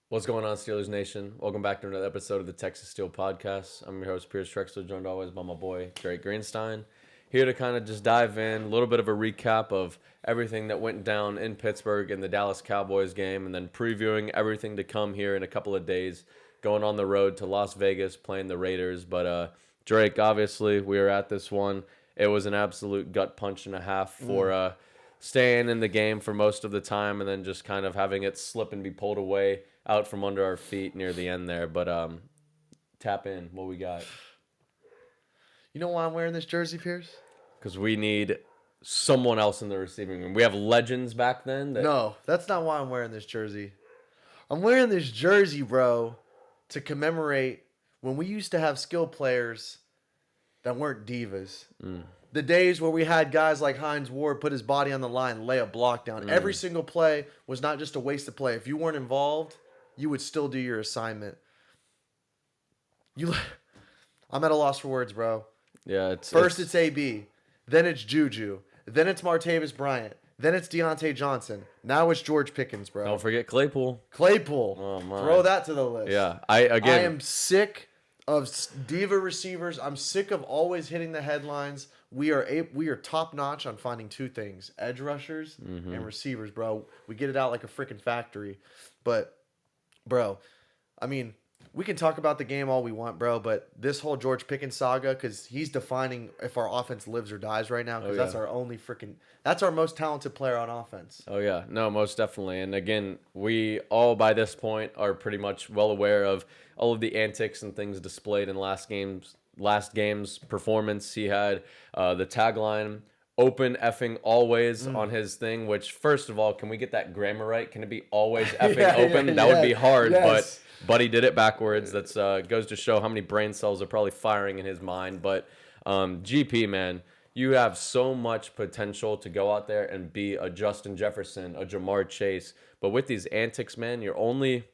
What's going on, Steelers Nation? Welcome back to another episode of the Texas Steel Podcast. I'm your host, Pierce Trexler, joined always by my boy, Drake Greenstein. Here to kind of just dive in, a little bit of a recap of everything that went down in Pittsburgh in the Dallas Cowboys game, and then previewing everything to come here in a couple of days, going on the road to Las Vegas, playing the Raiders. But Drake, obviously, we were at this one. It was an absolute gut punch and a half for staying in the game for most of the time and then just kind of having it slip and be pulled away out from under our feet near the end there. But tap in. What we got? You know why I'm wearing this jersey, Pierce? Because we need someone else in the receiving room. We have legends back then. No, that's not why I'm wearing this jersey. I'm wearing this jersey, bro, to commemorate when we used to have skill players that weren't divas. The days where we had guys like Hines Ward put his body on the line, lay a block down. Every single play was not just a waste of play. If you weren't involved, you would still do your assignment. I'm at a loss for words, bro. Yeah, it's AB, then it's Juju, then it's Martavis Bryant, then it's Deontay Johnson. Now it's George Pickens, bro. Don't forget Claypool. Oh my! Throw that to the list. Yeah, I am sick of diva receivers. I'm sick of always hitting the headlines. We are top notch on finding two things: edge rushers and receivers, bro. We get it out like a freaking factory. But, bro, I mean, we can talk about the game all we want, bro, but this whole George Pickens saga, because he's defining if our offense lives or dies right now, because that's our most talented player on offense. Oh, yeah. No, most definitely. And again, we all by this point are pretty much well aware of all of the antics and things displayed in last game's performance. He had the tagline, "Open effing always" on his thing, which, first of all, can we get that grammar right? Can it be always effing open? That would be hard, but he did it backwards. That's goes to show how many brain cells are probably firing in his mind. But GP, man, you have so much potential to go out there and be a Justin Jefferson, a Jamar Chase. But with these antics, man, you're only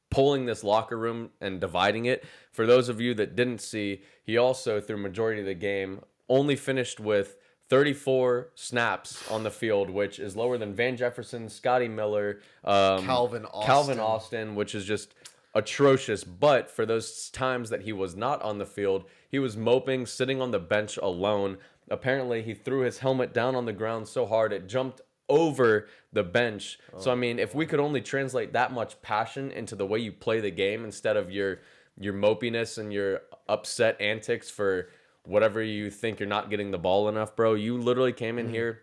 pulling this locker room and dividing it. For those of you that didn't see, he also, through majority of the game, only finished with 34 snaps on the field, which is lower than Van Jefferson, Scotty Miller, Calvin Austin, which is just atrocious. But for those times that he was not on the field, he was moping, sitting on the bench alone. Apparently, he threw his helmet down on the ground so hard it jumped over the bench. So, I mean, if we could only translate that much passion into the way you play the game instead of your mopiness and your upset antics for whatever you think you're not getting the ball enough, bro. You literally came in here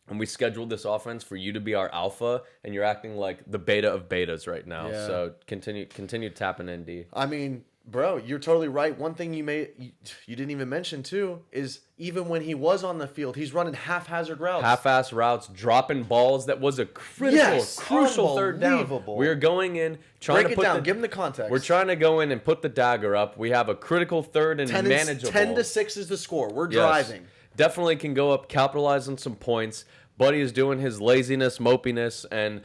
and we scheduled this offense for you to be our alpha, and you're acting like the beta of betas right now. Yeah. So continue tapping in, D. I mean, bro, you're totally right. One thing you didn't even mention too is even when he was on the field, he's running haphazard routes. Half-ass routes, dropping balls. That was a crucial third down. We're going in trying to put give him the context. We're trying to go in and put the dagger up. We have a critical third and manageable. 10-6 is the score. We're driving. Definitely can go up, capitalize on some points. Buddy is doing his laziness, mopiness, and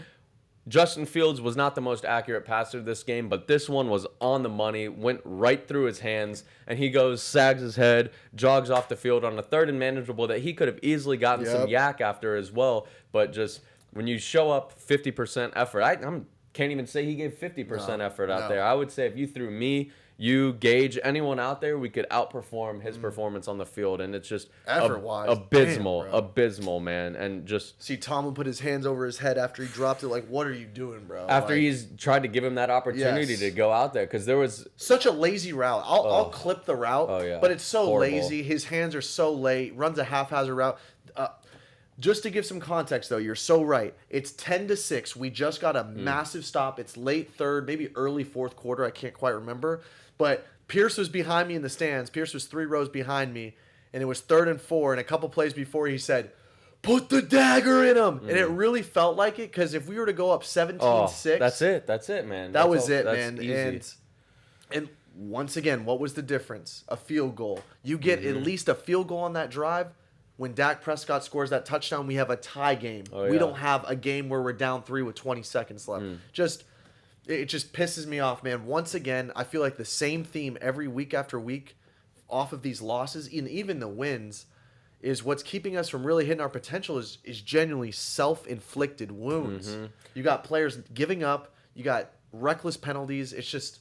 Justin Fields was not the most accurate passer this game, but this one was on the money, went right through his hands, and he goes, sags his head, jogs off the field on a third and manageable that he could have easily gotten some yak after as well. But just when you show up 50% effort, I can't even say he gave 50% effort out there. I would say if you threw me, you gauge anyone out there, we could outperform his performance on the field, and it's just abysmal, man. And just see Tomlin put his hands over his head after he dropped it. Like, what are you doing, bro? After he's tried to give him that opportunity to go out there, because there was such a lazy route. I'll clip the route, but it's so horrible. Lazy. His hands are so late. Runs a haphazard route. Just to give some context, though, you're so right. It's 10-6. We just got a massive stop. It's late third, maybe early fourth quarter. I can't quite remember. But Pierce was behind me in the stands. Pierce was 3 rows behind me. And it was 3rd and 4. And a couple plays before, he said, "Put the dagger in him." And it really felt like it, because if we were to go up 17-6. That's it, man. That was it, man. Easy. And once again, what was the difference? A field goal. You get at least a field goal on that drive. When Dak Prescott scores that touchdown, we have a tie game. We don't have a game where we're down 3 with 20 seconds left. It just pisses me off, man. Once again, I feel like the same theme every week after week off of these losses, and even the wins, is what's keeping us from really hitting our potential is genuinely self-inflicted wounds. You got players giving up. You got reckless penalties. It's just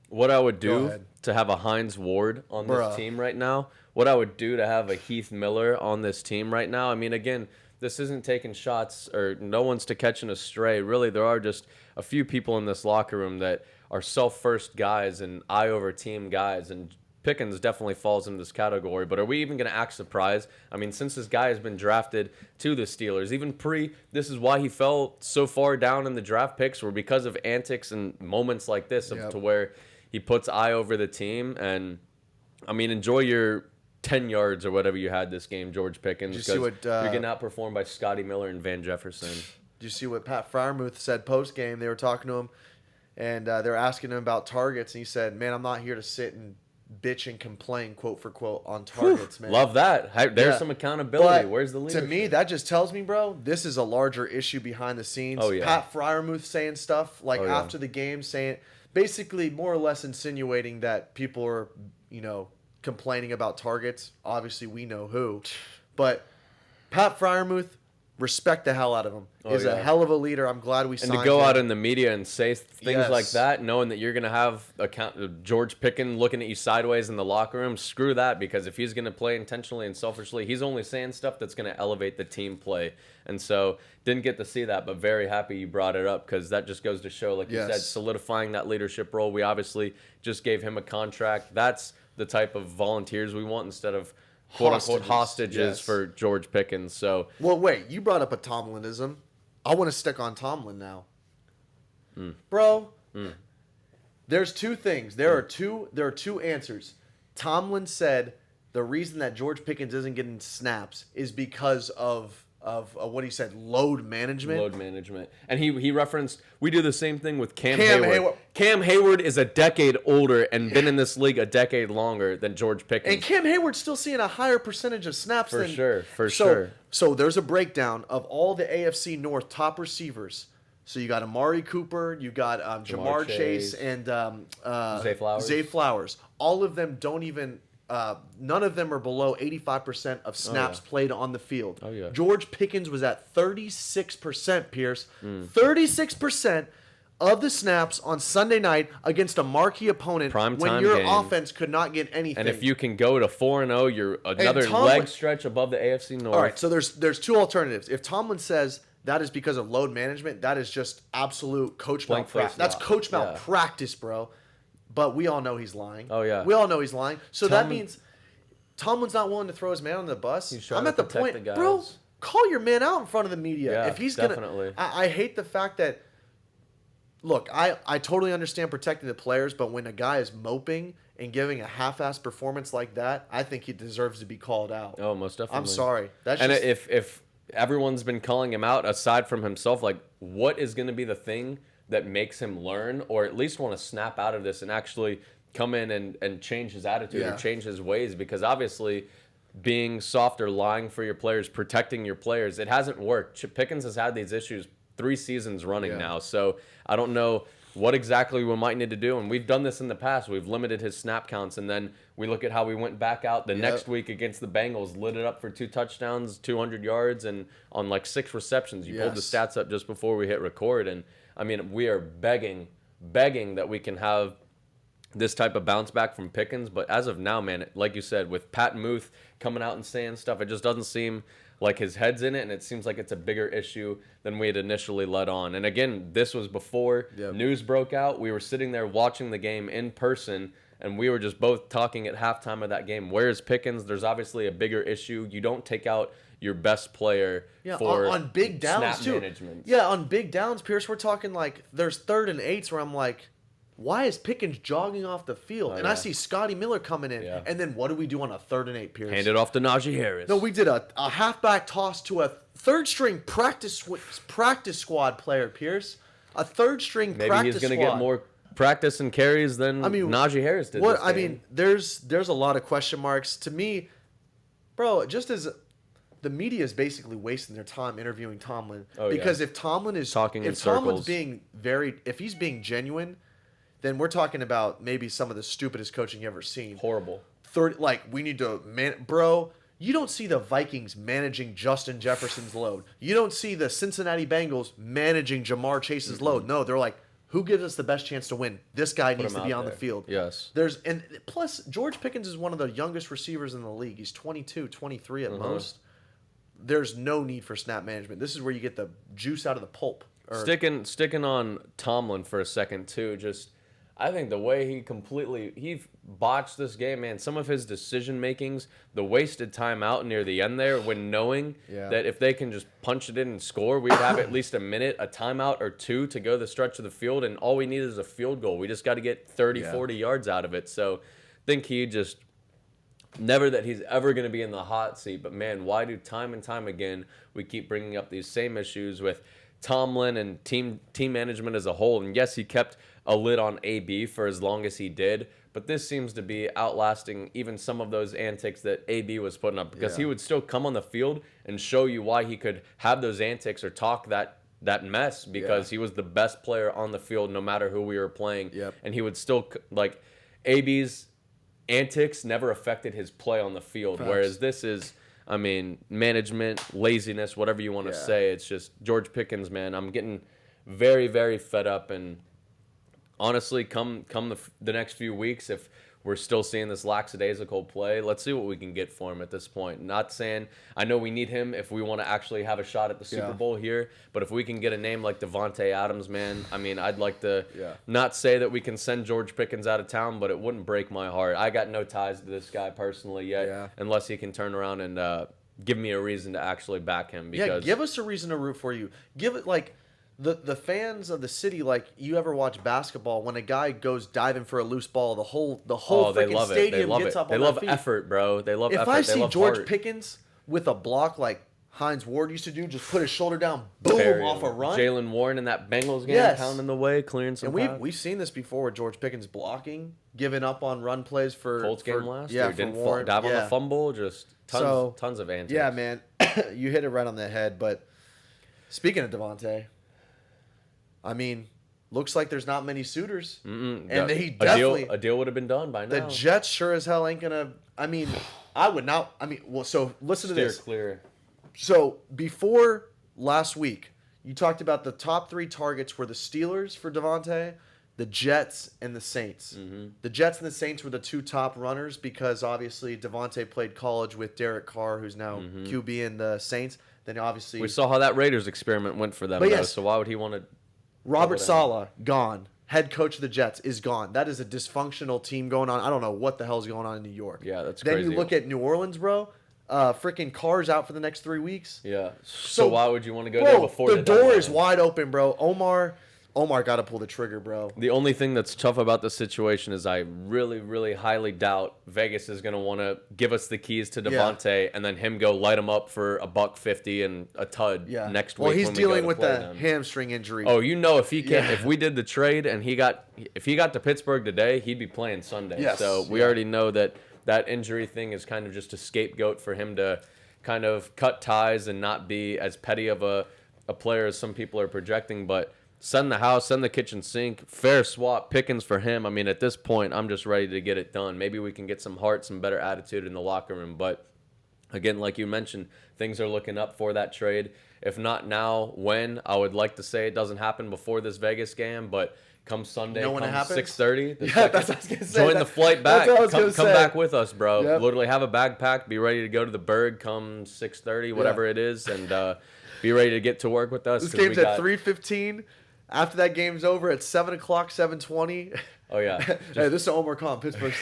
What I would Go do ahead. to have a Hines Ward on this Bruh. team right now, what I would do to have a Heath Miller on this team right now. I mean, again, this isn't taking shots or no one's to catching a stray. Really, there are just a few people in this locker room that are self-first guys and eye over team guys, and Pickens definitely falls into this category. But are we even going to act surprised? I mean, since this guy has been drafted to the Steelers, even this is why he fell so far down in the draft picks, were because of antics and moments like this, Yep. to where he puts eye over the team. And I mean, enjoy your 10 yards or whatever you had this game, George Pickens, Did you see because what, you're getting outperformed by Scotty Miller and Van Jefferson. do you see what Pat Fryermuth said post game? They were talking to him, and they were asking him about targets, and he said, "Man, I'm not here to sit and bitch and complain, quote for quote, on targets, man." Love that. There's Yeah. some accountability. But Where's the leadership? to me, that just tells me, bro, this is a larger issue behind the scenes. Oh, yeah. Pat Fryermuth saying stuff like Oh, yeah. after the game, saying basically more or less insinuating that people are, complaining about targets. Obviously, we know who, but Pat Fryermuth, respect the hell out of him. Oh, Is a yeah. hell of a leader. I'm glad we And signed to go him. out in the media and say things Yes. like that, knowing that you're going to have George Pickens looking at you sideways in the locker room, screw that, because if he's going to play intentionally and selfishly, he's only saying stuff that's going to elevate the team play. And so didn't get to see that, but very happy you brought it up, because that just goes to show, like you said, Yes. solidifying that leadership role. We obviously just gave him a contract. That's the type of volunteers we want instead of quote-unquote hostages Yes. for George Pickens. So Well, wait, you brought up a Tomlinism. I want to stick on Tomlin now. Bro, there's two things. There are two answers. Tomlin said the reason that George Pickens isn't getting snaps is because of what he said, load management. Load management. And he referenced, we do the same thing with Cam Cam Hayward. Hayward. Cam Hayward is a decade older and been in this league a decade longer than George Pickens. And Cam Hayward's still seeing a higher percentage of snaps For than sure, for so, sure. So there's a breakdown of all the AFC North top receivers. So you got Amari Cooper, you got Jamar Chase, and Zay Flowers. All of them don't even. None of them are below 85% of snaps played on the field. Oh, yeah. George Pickens was at 36%, Pierce. Mm. 36% of the snaps on Sunday night against a marquee opponent when Primetime your game. offense could not get anything. And if you can go to 4-0, you're another Tomlin- leg stretch above the AFC North. All right, so there's two alternatives. If Tomlin says that is because of load management, that is just absolute coach Blank face malpractice. That's lie. coach Yeah. malpractice, bro. But we all know he's lying. Oh, yeah. We all know he's lying. So that Tomlin- means Tomlin's not willing to throw his man on the bus. He's trying I'm to at the protect point, the guys. bro. Call your man out in front of the media. Yeah, if he's definitely. gonna, I hate the fact that. Look, I totally understand protecting the players, but when a guy is moping and giving a half-assed performance like that, I think he deserves to be called out. Oh, most definitely. I'm sorry. That's And just, if everyone's been calling him out, aside from himself, like, what is going to be the thing that makes him learn or at least want to snap out of this and actually come in and change his attitude Yeah. or change his ways? Because obviously being soft or lying for your players, protecting your players, it hasn't worked. Pickens has had these issues 3 seasons running Yeah. now. So I don't know what exactly we might need to do. And we've done this in the past. We've limited his snap counts. And then we look at how we went back out the next week against the Bengals, lit it up for 2 touchdowns, 200 yards, and on like 6 receptions. You pulled the Yes. stats up just before we hit record. And I mean, we are begging that we can have this type of bounce back from Pickens. But as of now, man, like you said, with Pat Muth coming out and saying stuff, it just doesn't seem like his head's in it, and it seems like it's a bigger issue than we had initially let on. And again, this was before news broke out. We were sitting there watching the game in person, and we were just both talking at halftime of that game. Where's Pickens? There's obviously a bigger issue. You don't take out your best player for on big downs snap too. management. Yeah, on big downs, Pierce, we're talking like there's 3rd and 8s where I'm like, why is Pickens jogging off the field? And I see Scotty Miller coming in. Yeah. And then what do we do on a 3rd and 8, Pierce? Hand it off to Najee Harris. No, we did a halfback toss to a 3rd-string practice squad player, Pierce. A 3rd-string Maybe practice he's going to squad. get more practice and carries than Najee Harris did. What this I game. mean, there's a lot of question marks. To me, bro, just as the media is basically wasting their time interviewing Tomlin. Oh, because if Tomlin is Talking in if Tomlin's circles. if he's being genuine, then we're talking about maybe some of the stupidest coaching you ever seen. Horrible. We need to bro, You don't see the Vikings managing Justin Jefferson's load. You don't see the Cincinnati Bengals managing Jamar Chase's load. No, they're like, who gives us the best chance to win? This guy needs to be on the field. Yes. And plus George Pickens is one of the youngest receivers in the league. He's 22, 23 at most. There's no need for snap management. This is where you get the juice out of the pulp. Sticking on Tomlin for a second too, I think the way he botched this game, man, some of his decision makings, the wasted time out near the end there, when knowing that if they can just punch it in and score, we'd have at least a minute, a timeout or two to go the stretch of the field, and all we need is a field goal. We just got to get 30, 40 yards out of it. So I think he just, never that he's ever going to be in the hot seat, but man, why do time and time again we keep bringing up these same issues with Tomlin and team management as a whole? And yes, he kept a lid on AB for as long as he did, but this seems to be outlasting even some of those antics that AB was putting up, because he would still come on the field and show you why he could have those antics or talk that mess, because he was the best player on the field no matter who we were playing. And he would still, like, AB's antics never affected his play on the field. Whereas this is, I mean, management, laziness, whatever you want to say. It's just George Pickens, man. I'm getting very, very fed up. And honestly, come the next few weeks, if we're still seeing this lackadaisical play, let's see what we can get for him at this point. Not saying, I know we need him if we want to actually have a shot at the Super Bowl here, but if we can get a name like Davante Adams, man, I mean, I'd like to not say that we can send George Pickens out of town, but it wouldn't break my heart. I got no ties to this guy personally yet, unless he can turn around and give me a reason to actually back him. Because give us a reason to root for you. Give it, like, the fans of the city, like, you ever watch basketball, when a guy goes diving for a loose ball, the whole freaking stadium gets up on their feet. They love effort, bro. They love effort. If I see George Pickens with a block like Hines Ward used to do, just put his shoulder down, boom, off a run. Jalen Warren in that Bengals game, pounding the way, clearing some. And we've seen this before with George Pickens blocking, giving up on run plays for Colts game last year. Didn't dive on the fumble, just tons of antics. Yeah, man, you hit it right on the head. But speaking of Davante, I mean, looks like there's not many suitors. And he definitely... A deal would have been done by now. The Jets sure as hell ain't going to... I mean, I would not... I mean, well, so listen to this. Steer clear. So before last week, you talked about the top three targets were the Steelers for Davante, the Jets, and the Saints. The Jets and the Saints were the two top runners because, obviously, Davante played college with Derek Carr, who's now QB in the Saints. Then, obviously... We saw how that Raiders experiment went for them, though, so why would he want to... Robert Saleh, gone. Head coach of the Jets is gone. That is a dysfunctional team going on. I don't know what the hell's going on in New York. Yeah, that's crazy. Then you look at New Orleans, bro. Freaking Carr's out for the next 3 weeks. Yeah. So why would you want to go there before the door is wide open, bro. Omar got to pull the trigger, bro. The only thing that's tough about the situation is I really, really highly doubt Vegas is going to want to give us the keys to Davante and then him go light him up for $150 and a tud next week. Well, he's dealing with the hamstring injury. Oh, you know, if we did the trade and if he got to Pittsburgh today, he'd be playing Sunday. Yes. So we already know that injury thing is kind of just a scapegoat for him to kind of cut ties and not be as petty of a player as some people are projecting, but send the house, send the kitchen sink, fair swap, Pickens for him. I mean, at this point, I'm just ready to get it done. Maybe we can get some heart, some better attitude in the locker room. But, again, like you mentioned, things are looking up for that trade. If not now, when? I would like to say it doesn't happen before this Vegas game, but come Sunday, come 6:30. That's what I was going to say. Join the flight back. Come back with us, bro. Yep. Literally have a bag packed. Be ready to go to the Berg come 6:30, whatever it is, and be ready to get to work with us. This game's at 3:15. After that game's over at 7 o'clock, 7:20. Oh yeah. Hey, this is Omar Khan, Pittsburgh.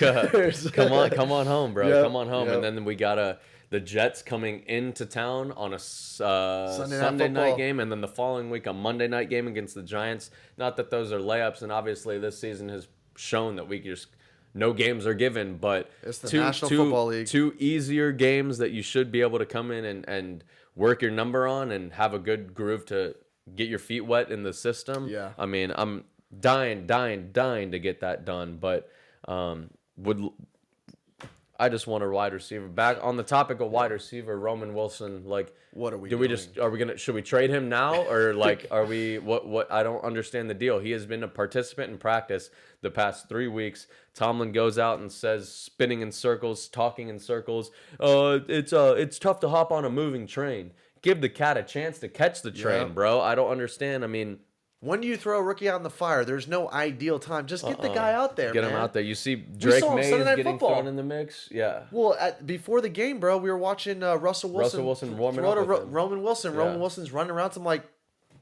come on home, bro. Come on home, Yep. and then we got the Jets coming into town on a Sunday night game, and then the following week a Monday night game against the Giants. Not that those are layups, and obviously this season has shown that we just no games are given, but it's the National Football League. Two easier games that you should be able to come in and work your number on and have a good groove to get your feet wet in the system. Yeah. I mean, I'm dying to get that done, but would I just want a wide receiver. Back on the topic of wide receiver, Roman Wilson, like, What are we do we just are we gonna should we trade him now, or like are we what I don't understand the deal. He has been a participant in practice the past 3 weeks. Tomlin goes out and says, spinning in circles, talking in circles, it's tough to hop on a moving train. Give the cat a chance to catch the train, bro. I don't understand. I mean, when do you throw a rookie out in the fire? There's no ideal time. Just get the guy out there, get man. him out there. You see Drake saw him Mays Sunday Night getting Football. thrown in the mix. Yeah. Well, before the game, bro, we were watching Russell Wilson warming throw up to with him. Roman Wilson. Yeah. Roman Wilson's running around. So I'm like,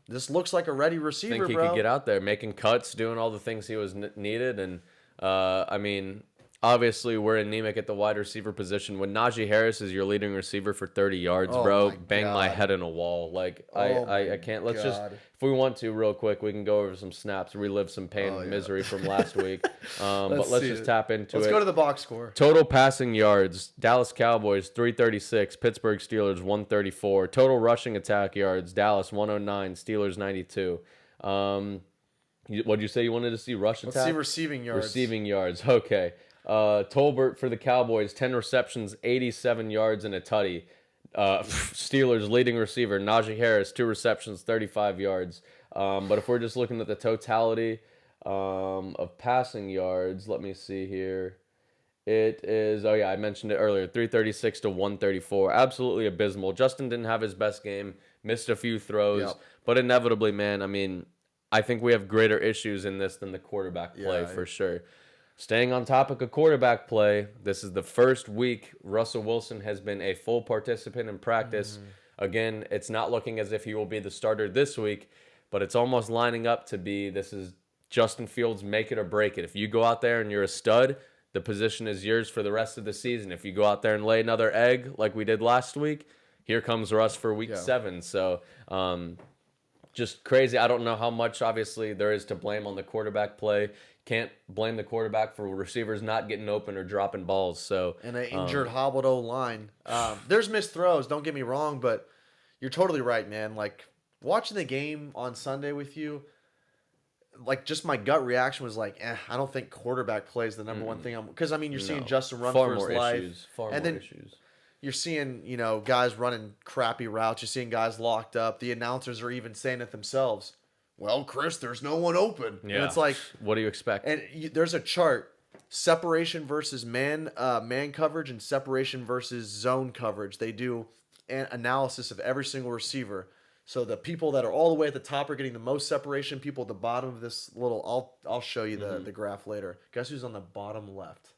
this looks like a ready receiver, Think he bro. could get out there, making cuts, doing all the things he was needed. And, I mean, obviously we're anemic at the wide receiver position. When Najee Harris is your leading receiver for 30 yards, bro, bang my head in a wall. Like, I can't. Let's just, if we want to, real quick, we can go over some snaps, relive some pain and misery from last week. But let's just tap into it. Let's go to the box score. Total passing yards, Dallas Cowboys 336, Pittsburgh Steelers 134. Total rushing attack yards, Dallas 109, Steelers 92. What did you say you wanted to see? Rush attack? Let's see receiving yards. Receiving yards, okay. Tolbert for the Cowboys, 10 receptions, 87 yards, and a tutty. Steelers leading receiver, Najee Harris, 2 receptions, 35 yards. But if we're just looking at the totality of passing yards, let me see here. It is, I mentioned it earlier, 336 to 134. Absolutely abysmal. Justin didn't have his best game, missed a few throws, but inevitably, man, I mean, I think we have greater issues in this than the quarterback play for sure. Staying on topic of quarterback play, this is the first week Russell Wilson has been a full participant in practice. Again, it's not looking as if he will be the starter this week, but it's almost lining up to be, this is Justin Fields, make it or break it. If you go out there and you're a stud, the position is yours for the rest of the season. If you go out there and lay another egg like we did last week, here comes Russ for week 7. So, just crazy. I don't know how much, obviously, there is to blame on the quarterback play. Can't blame the quarterback for receivers not getting open or dropping balls. So and an injured, hobbled O-line. There's missed throws, don't get me wrong, but you're totally right, man. Like, watching the game on Sunday with you, like, just my gut reaction was like, I don't think quarterback play is the number one thing. Because, I mean, you're seeing Justin run for his life. Far and more then issues. You're seeing, guys running crappy routes. You're seeing guys locked up. The announcers are even saying it themselves. Well, Chris, there's no one open. Yeah. And it's like, what do you expect? And there's a chart: separation versus man coverage and separation versus zone coverage. They do an analysis of every single receiver. So the people that are all the way at the top are getting the most separation. People at the bottom of this little, I'll show you the graph later. Guess who's on the bottom left?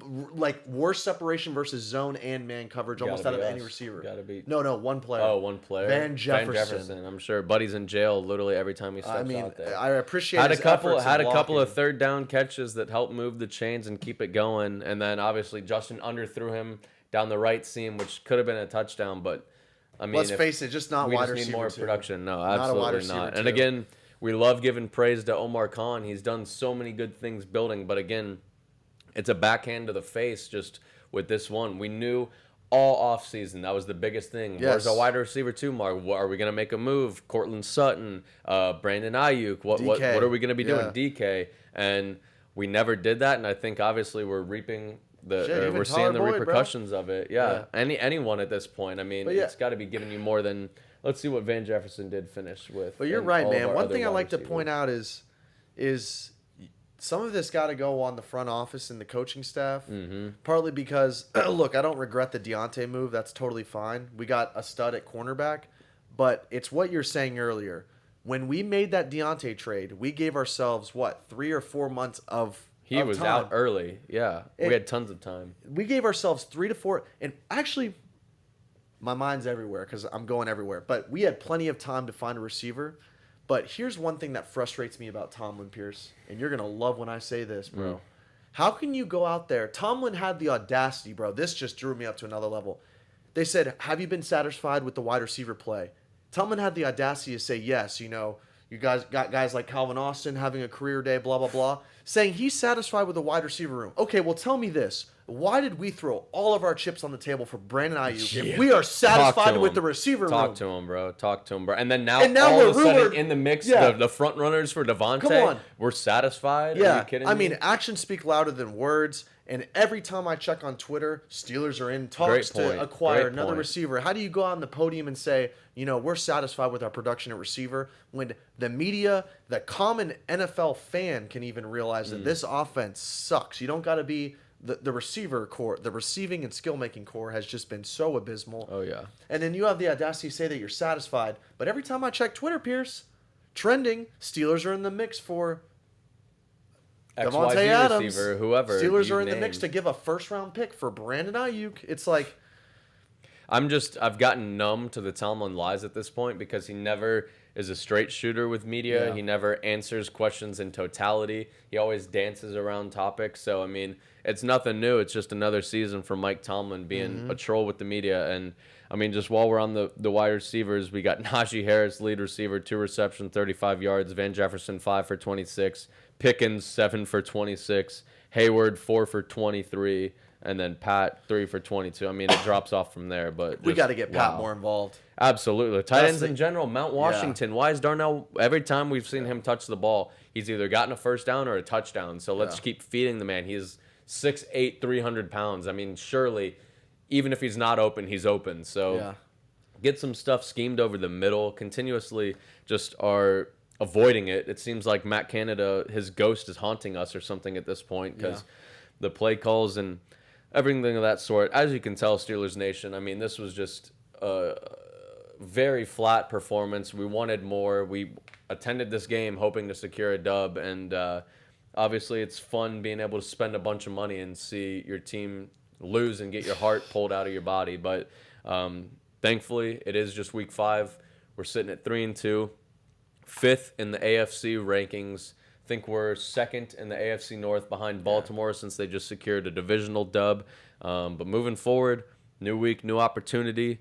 Like, worst separation versus zone and man coverage almost out of any receiver. Gotta be. No, one player. Oh, one player. Van Jefferson. I'm sure Buddy's in jail literally every time he steps out there. I appreciate had his a couple efforts in couple of blocking. third down catches that helped move the chains and keep it going, and then obviously Justin underthrew him down the right seam, which could have been a touchdown, but I mean, Let's face it, just not we wide just receiver need more two. production. No, Not a wide absolutely receiver not. two. And again, we love giving praise to Omar Khan. He's done so many good things building, but again, it's a backhand to the face just with this one. We knew all offseason that was the biggest thing. Yes. Where's our wide receiver two, Mark? Are we going to make a move? Cortland Sutton, Brandon Ayuk. What are we going to be doing? DK. And we never did that, and I think obviously we're reaping we're seeing the repercussions of it. Yeah. Anyone at this point. I mean, it's got to be giving you more than. Let's see what Van Jefferson did finish with. But you're right, man. One thing I like to point out is some of this got to go on the front office and the coaching staff. Partly because, look, I don't regret the Deontay move. That's totally fine. We got a stud at cornerback. But it's what you're saying earlier. When we made that Deontay trade, we gave ourselves, 3 or 4 months of He was time. out early. Yeah. We had tons of time. We gave ourselves 3 to 4. And actually, my mind's everywhere because I'm going everywhere. But we had plenty of time to find a receiver. But here's one thing that frustrates me about Tomlin, Pierce. And you're going to love when I say this, bro. How can you go out there? Tomlin had the audacity, bro. This just drew me up to another level. They said, have you been satisfied with the wide receiver play? Tomlin had the audacity to say, yes, you guys got guys like Calvin Austin having a career day, blah, blah, blah. Saying he's satisfied with the wide receiver room. Okay, well, tell me this. Why did we throw all of our chips on the table for Brandon Ayuk if we are satisfied with the receiver room? Talk to him, bro. And then now all we're of a sudden rumored, in the mix, the front runners for Davante, Come on. we're satisfied? Yeah, Are you kidding me? I mean, actions speak louder than words. And every time I check on Twitter, Steelers are in talks to acquire Great another point. receiver. How do you go on the podium and say, we're satisfied with our production at receiver when the media, the common NFL fan can even realize that this offense sucks? You don't got to be the receiver core, the receiving and skill making core has just been so abysmal. Oh, yeah. And then you have the audacity to say that you're satisfied. But every time I check Twitter, Pierce, trending, Steelers are in the mix for Davante XYZ Adams, receiver, whoever. Steelers you are in the name. mix to give a first-round pick for Brandon Ayuk. It's like, I've gotten numb to the Tomlin lies at this point because he never is a straight shooter with media. Yeah. He never answers questions in totality. He always dances around topics. So, I mean, it's nothing new. It's just another season for Mike Tomlin being a troll with the media. And, I mean, just while we're on the wide receivers, we got Najee Harris, lead receiver, 2 receptions, 35 yards. Van Jefferson, 5 for 26. Pickens, 7 for 26. Hayward, 4 for 23. And then Pat, 3 for 22. I mean, it drops off from there. But we got to get Pat more involved. Absolutely. Tight ends in general. Mount Washington. Why is Darnell, every time we've seen him touch the ball, he's either gotten a first down or a touchdown. So let's keep feeding the man. He's 6'8", 300 pounds. I mean, surely, even if he's not open, he's open. So get some stuff schemed over the middle. Continuously just are avoiding it. It seems like Matt Canada, his ghost is haunting us or something at this point because the play calls and everything of that sort. As you can tell, Steelers Nation, I mean, this was just a very flat performance. We wanted more. We attended this game hoping to secure a dub, and obviously it's fun being able to spend a bunch of money and see your team lose and get your heart pulled out of your body. But thankfully, it is just week 5. We're sitting at 3-2, 5th in the AFC rankings. I think we're 2nd in the AFC North behind Baltimore since they just secured a divisional dub. But moving forward, new week, new opportunity.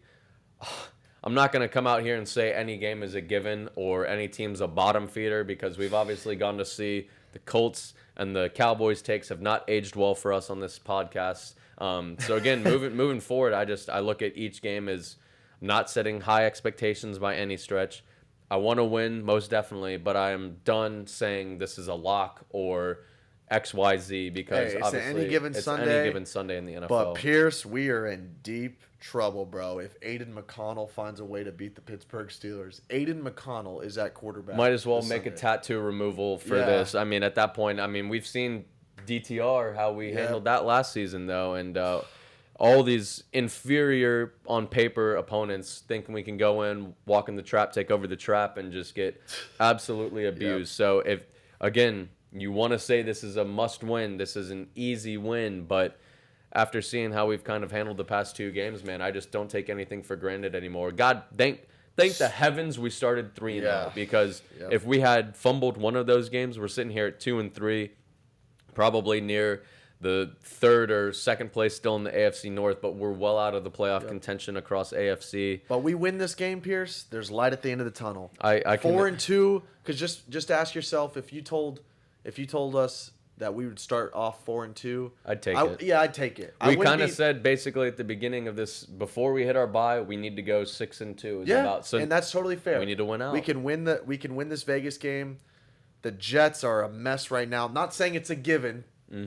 I'm not going to come out here and say any game is a given or any team's a bottom feeder because we've obviously gone to see the Colts and the Cowboys takes have not aged well for us on this podcast. So again, moving forward, I look at each game as not setting high expectations by any stretch. I want to win, most definitely, but I am done saying this is a lock or XYZ because it's obviously any given it's Sunday, any given Sunday in the NFL. But Pierce, we are in deep trouble, bro. If Aiden McConnell finds a way to beat the Pittsburgh Steelers, Aiden McConnell is at quarterback. Might as well make a tattoo removal for this. I mean, at that point, we've seen DTR, how we handled that last season, though, and all these inferior on paper opponents thinking we can go in, walk in the trap, take over the trap, and just get absolutely abused. So if, again, you want to say this is a must win, this is an easy win, but after seeing how we've kind of handled the past 2 games, man, I just don't take anything for granted anymore. God, thank the heavens we started 3-0 because if we had fumbled one of those games, we're sitting here at 2-3, probably near the 3rd or 2nd place still in the AFC North, but we're well out of the playoff contention across AFC. But we win this game, Pierce. There's light at the end of the tunnel. I 4-2. Because just ask yourself if you told us that we would start off 4-2, I'd take it. Yeah, I'd take it. We kind of said basically at the beginning of this, before we hit our bye, we need to go 6-2. And that's totally fair. We need to win out. We can win this Vegas game. The Jets are a mess right now. I'm not saying it's a given.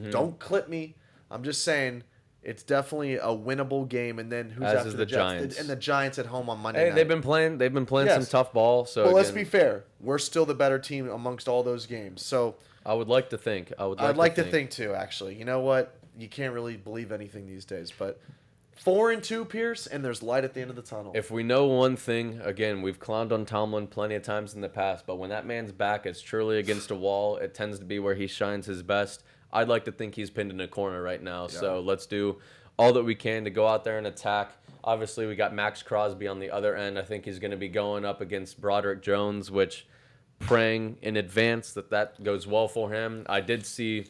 Don't clip me. I'm just saying it's definitely a winnable game. And then who's after the Jets? Giants. And the Giants at home on Monday night. They've been playing some tough ball. So well, let's be fair. We're still the better team amongst all those games. So I would like to think. I'd like to think too. Actually, you know what? You can't really believe anything these days. But 4-2, Pierce, and there's light at the end of the tunnel. If we know one thing, again, we've clowned on Tomlin plenty of times in the past, but when that man's back is truly against a wall, it tends to be where he shines his best. I'd like to think he's pinned in a corner right now. So let's do all that we can to go out there and attack. Obviously, we got Max Crosby on the other end. I think he's going to be going up against Broderick Jones, which praying in advance that goes well for him. I did see,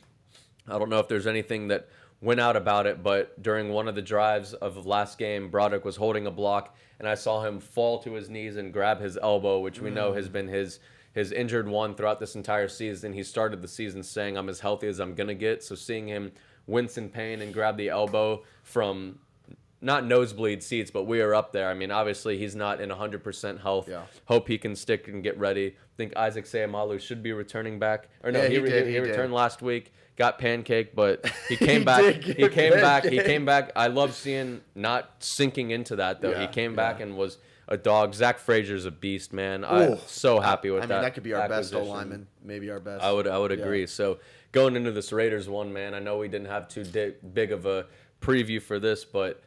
I don't know if there's anything that went out about it, but during one of the drives of the last game, Broderick was holding a block, and I saw him fall to his knees and grab his elbow, which we know has been his injured one throughout this entire season. He started the season saying, I'm as healthy as I'm going to get. So seeing him wince in pain and grab the elbow from not nosebleed seats, but we are up there. I mean, obviously he's not in 100% health. Yeah. Hope he can stick and get ready. I think Isaac Sayamalu should be returning back. Or no, Yeah, he did. returned last week. Got pancake, but he came He back. did He get came back. He pancake. came back. I love seeing not sinking into that though. He Yeah, came yeah. back and was a dog. Zach Frazier's a beast, man. I'm Ooh. so happy with I that. mean, that could be our best acquisition. O-lineman. Maybe our best. I would Yeah. agree. So going into this Raiders one, man, I know we didn't have too big of a preview for this, but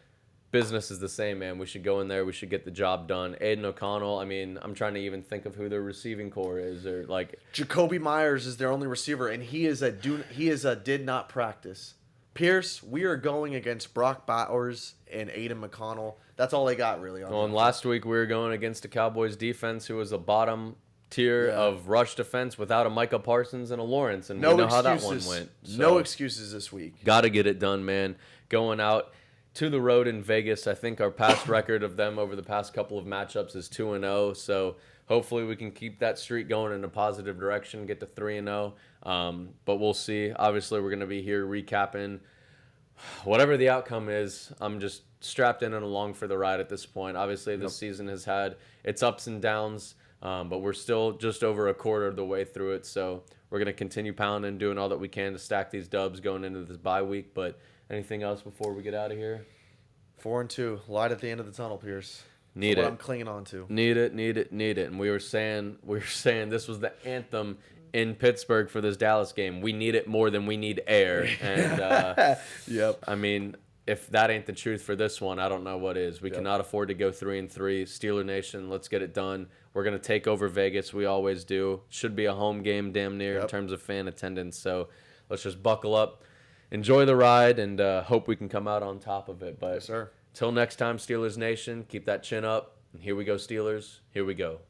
business is the same, man. We should go in there. We should get the job done. Aiden O'Connell. I mean, I'm trying to even think of who their receiving core is, or like Jacoby Myers is their only receiver, and he is a did not practice. Pierce, we are going against Brock Bowers and Aiden McConnell. That's all they got really on. Well, and last week we were going against the Cowboys defense, who was a bottom tier Yeah. of rush defense without a Micah Parsons and a Lawrence, and No we know excuses. how that one went. No excuses this week. Got to get it done, man. Going out to the road in Vegas, I think our past record of them over the past couple of matchups is 2-0. So hopefully we can keep that streak going in a positive direction, get to 3-0. But we'll see. Obviously, we're going to be here recapping whatever the outcome is. I'm just strapped in and along for the ride at this point. Obviously, this season has had its ups and downs, but we're still just over a quarter of the way through it. So we're going to continue pounding, doing all that we can to stack these dubs going into this bye week. But anything else before we get out of here? 4-2, light at the end of the tunnel, Pierce. Need What it. I'm clinging on to. Need it. And we were saying this was the anthem in Pittsburgh for this Dallas game. We need it more than we need air. And Yep. I mean, if that ain't the truth for this one, I don't know what is. We cannot afford to go 3-3. Steeler Nation, let's get it done. We're gonna take over Vegas. We always do. Should be a home game, damn near in terms of fan attendance. So let's just buckle up, enjoy the ride, and hope we can come out on top of it. But Yes, sir. till next time, Steelers Nation, keep that chin up. And here we go, Steelers. Here we go.